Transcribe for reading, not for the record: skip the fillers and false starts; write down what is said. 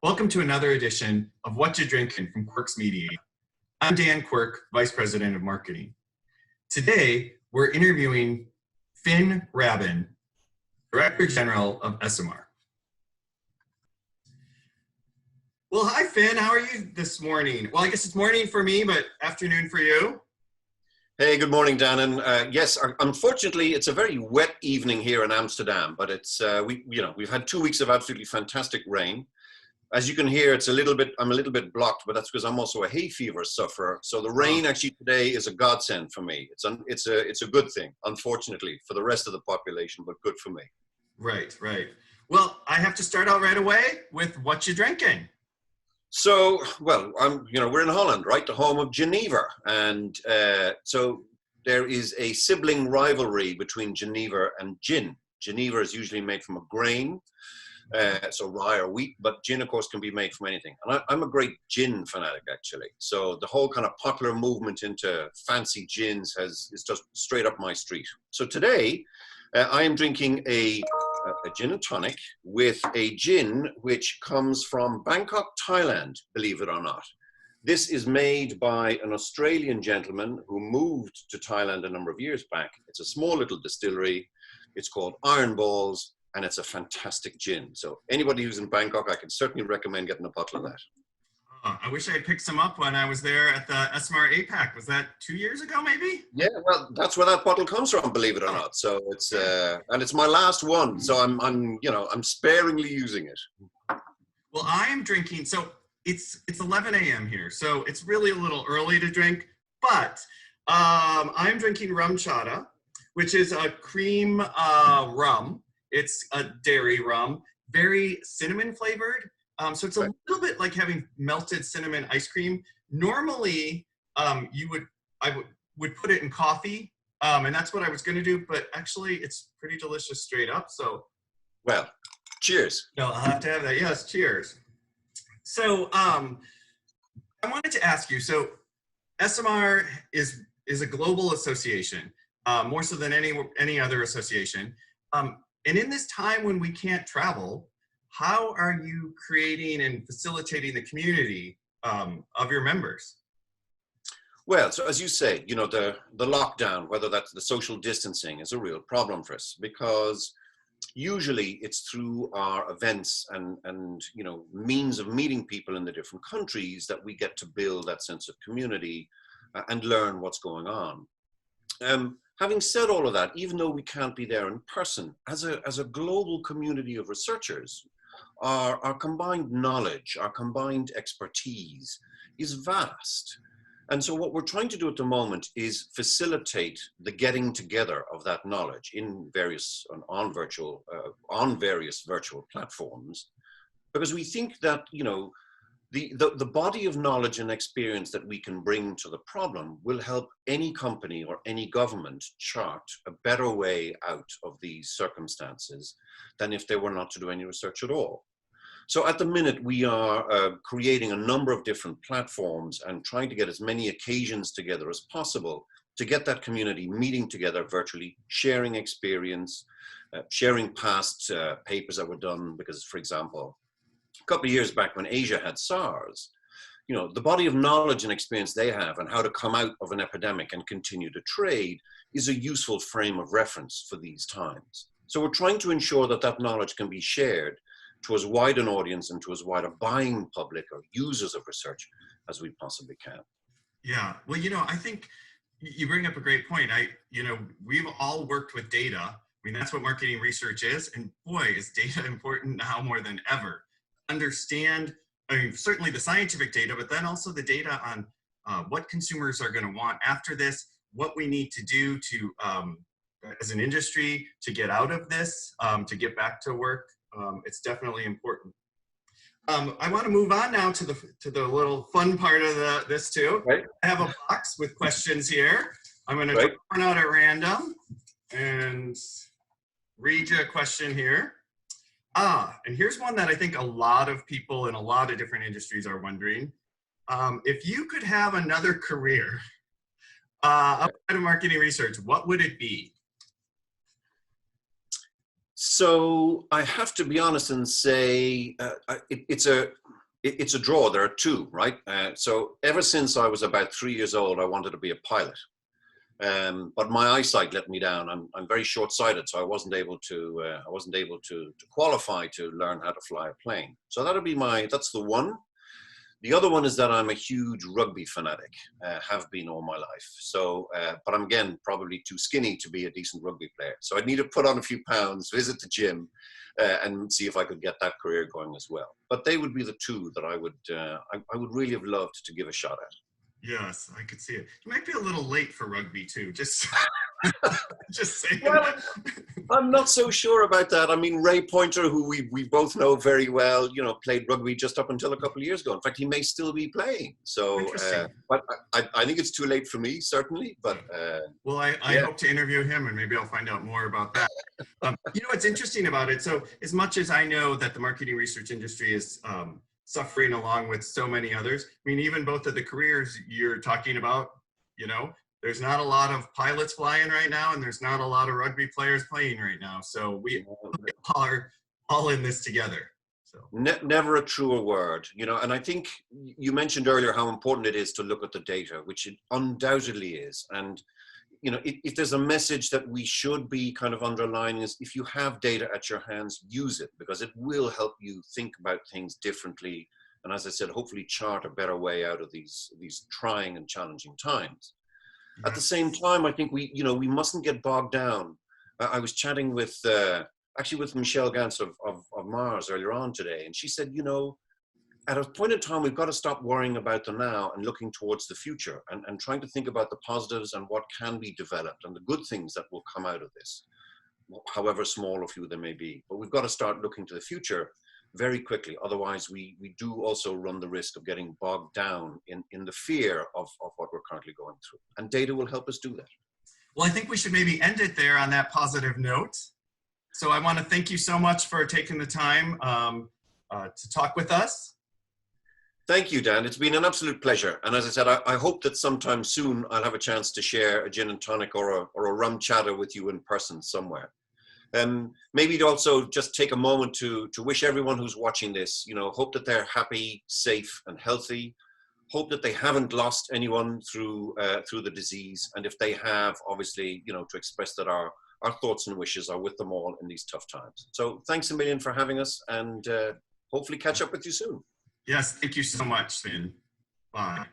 Welcome to another edition of What'cha Drinkin from Quirk's Media. I'm Dan Quirk, Vice President of Marketing. Today, we're interviewing Finn Raben, Director General of ESOMAR. Well, hi Finn, how are you this morning? Well, I guess it's morning for me, but afternoon for you. Hey, good morning, Dan. And yes, unfortunately, it's a very wet evening here in Amsterdam, but it's we've had 2 weeks of absolutely fantastic rain. As you can hear, I'm a little bit blocked, but that's because I'm also a hay fever sufferer. So the rain actually today is a godsend for me. It's a good thing, unfortunately, for the rest of the population, but good for me. Right. Well, I have to start out right away with What'cha Drinkin. So, well, we're in Holland, right? The home of genever. And so there is a sibling rivalry between genever and gin. Genever is usually made from a grain, so rye or wheat, but gin, of course, can be made from anything. And I'm a great gin fanatic, actually. So the whole kind of popular movement into fancy gins is just straight up my street. So today, I am drinking a gin and tonic with a gin which comes from Bangkok, Thailand, believe it or not. This is made by an Australian gentleman who moved to Thailand a number of years back. It's a small little distillery. It's called Iron Balls, and it's a fantastic gin. So anybody who's in Bangkok, I can certainly recommend getting a bottle of that. I wish I had picked some up when I was there at the ESOMAR APAC. Was that 2 years ago, maybe? Yeah, well, that's where that bottle comes from, believe it or not. So it's and it's my last one, so I'm sparingly using it. Well, I am drinking. So it's 11 a.m. here, so it's really a little early to drink. But I'm drinking rum chata, which is a cream rum. It's a dairy rum, very cinnamon flavored. So it's a little bit like having melted cinnamon ice cream. Normally, I would put it in coffee, and that's what I was going to do. But actually, it's pretty delicious straight up. So, well, cheers. No, I'll have to have that. Yes, cheers. So, I wanted to ask you. So, ESOMAR is a global association, more so than any other association. And in this time when we can't travel, how are you creating and facilitating the community of your members? Well, so as you say, the lockdown, whether that's the social distancing, is a real problem for us because usually it's through our events and means of meeting people in the different countries that we get to build that sense of community and learn what's going on. Having said all of that, even though we can't be there in person, as a global community of researchers, our combined knowledge, our combined expertise is vast. And so what we're trying to do at the moment is facilitate the getting together of that knowledge on various virtual platforms, because we think that, the body of knowledge and experience that we can bring to the problem will help any company or any government chart a better way out of these circumstances than if they were not to do any research at all. So at the minute, we are creating a number of different platforms and trying to get as many occasions together as possible to get that community meeting together virtually, sharing experience, sharing past papers that were done, because, for example, a couple of years back when Asia had SARS, the body of knowledge and experience they have and how to come out of an epidemic and continue to trade is a useful frame of reference for these times. So we're trying to ensure that that knowledge can be shared to as wide an audience and to as wide a buying public or users of research as we possibly can. Yeah, well, I think you bring up a great point. We've all worked with data. I mean, that's what marketing research is. And boy, is data important now more than ever. Understand, certainly the scientific data, but then also the data on what consumers are going to want after this, what we need to do to, as an industry, to get out of this, to get back to work. It's definitely important. I want to move on now to the little fun part of this too. Right. I have a box with questions here. I'm going to draw one out at random and read you a question here. And here's one that I think a lot of people in a lot of different industries are wondering. If you could have another career outside of marketing research, what would it be? So I have to be honest and say it's a draw. There are two, right? So ever since I was about 3 years old, I wanted to be a pilot. But my eyesight let me down. I'm very short-sighted, so I wasn't able to qualify to learn how to fly a plane. So that's the one. The other one is that I'm a huge rugby fanatic, have been all my life. So, but I'm again probably too skinny to be a decent rugby player. So I'd need to put on a few pounds, visit the gym, and see if I could get that career going as well. But they would be the two that I would really have loved to give a shot at. Yes, I could see it. You might be a little late for rugby too. Just saying. Well, I'm not so sure about that. I mean, Ray Pointer, who we both know very well, played rugby just up until a couple of years ago. In fact, he may still be playing. So, but I think it's too late for me, certainly. But well, I hope to interview him, and maybe I'll find out more about that. What's interesting about it. So, as much as I know that the marketing research industry is suffering along with so many others. I mean, even both of the careers you're talking about, there's not a lot of pilots flying right now, and there's not a lot of rugby players playing right now. So we are all in this together. So never a truer word, and I think you mentioned earlier how important it is to look at the data, which it undoubtedly is. And, if there's a message that we should be kind of underlining is if you have data at your hands, use it, because it will help you think about things differently. And as I said, hopefully chart a better way out of these trying and challenging times. At the same time, I think we mustn't get bogged down. I was chatting with, actually with Michelle Gantz of Mars earlier on today, and she said, at a point in time, we've got to stop worrying about the now and looking towards the future and trying to think about the positives and what can be developed and the good things that will come out of this, however small or few they may be. But we've got to start looking to the future very quickly. Otherwise, we do also run the risk of getting bogged down in the fear of what we're currently going through. And data will help us do that. Well, I think we should maybe end it there on that positive note. So I want to thank you so much for taking the time to talk with us. Thank you, Dan. It's been an absolute pleasure. And as I said, I hope that sometime soon I'll have a chance to share a gin and tonic or a rum chatter with you in person somewhere. Maybe to also just take a moment to wish everyone who's watching this, hope that they're happy, safe, and healthy. Hope that they haven't lost anyone through the disease. And if they have, obviously, to express that our thoughts and wishes are with them all in these tough times. So thanks a million for having us, and hopefully catch up with you soon. Yes, thank you so much, Finn. Bye.